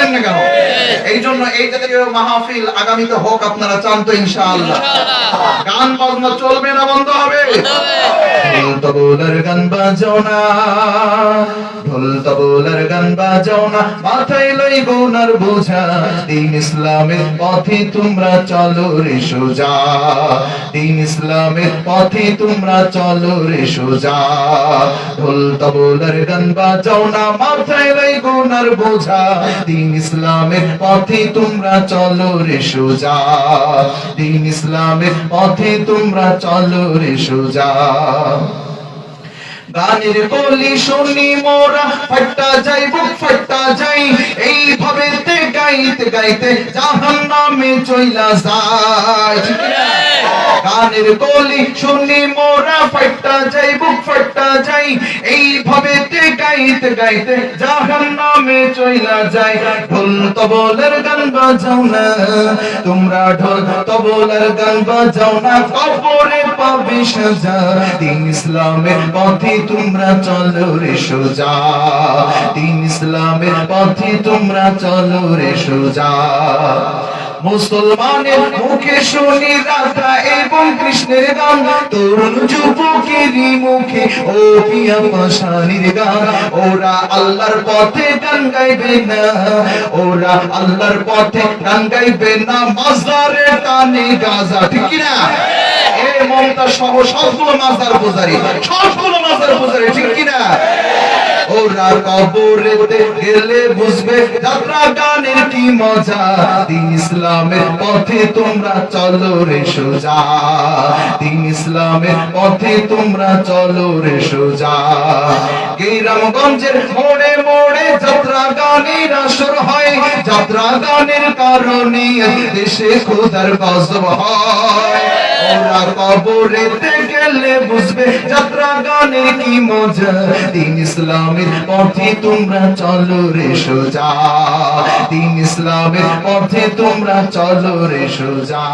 বলেন না কেন? এই জন্য এই জাতীয় মাহফিল আগামীতে হোক, আপনারা চান তো ইনশাআল্লাহ? গান বাজনা চলবে না বন্ধ হবে? ঢোল তবলার গান বাজাও না, ঢোল তবলার গান বাজাও না, মাথায় লই গুনার বোঝা, দিন ইসলামের পথে তোমরা চলো রে সোজা, দিন ইসলামের পথে তোমরা চলো রে সোজা। ঢোল তবলার গান বাজাও না, মাথায় লই গুনার বোঝা, দিন ইসলামের পথে তোমরা চলো রে সোজা, দিন ইসলামের পথে তোমরা চলো রে সোজা। গানের কলি শুনি মোরা ফাটা যাই, বুক ফাটা যাই, এইভাবে গাইতে গাইতে জাহান্নামে চইলা যায়। গানের কলি শুনি মোরা ফাটা যাই, বুক ফাটা যাই, এইভাবে গাইতে গাইতে জাহান্নামে চইলা যায়। ঢোল তবলার গান বাজাও না তোমরা, ঢোল তবলার গান বাজাও না, কবরে পাবে সাজা, দিন ইসলামের পথে তোমরা চলো রে সোজা, দিন ইসলামের পথে তোমরা চলো রে সোজা। মুসলমানের মুখে শুনি রাধা এবং কৃষ্ণের গান, তরুণ যুবকেরই মুখে ও পিয়া পাশানির গান। ওরা আল্লাহর পথে গান গাইবে না, ওরা আল্লাহর পথে গান গাইবে না, মাজারে টানে গাজা, ঠিক কি না? এই মমতা সহ সবগুলো মাজার পূজারি, সবগুলো মাজার পূজারি, ঠিক কি না? ওরা কবরেতে গেলে বুঝবে যাত্রা গানের কি মজা, দিন ইসলামের পথে তোমরা চলো রে সোজা, দিন ইসলামের পথে তোমরা চলো রে সোজা। গ্রামগঞ্জের মোড়ে মোড়ে যাত্রা গানের আসর হয়, যাত্রা গানের কারণে দেশে খোদার গজব হয়। ওরা কবরেতে গেলে বুঝবে যাত্রা গানের কি মজা, দিন ইসলামের পথে তোমরা চলো রে সোজা, দিন ইসলামের পথে তোমরা চলো রে সোজা।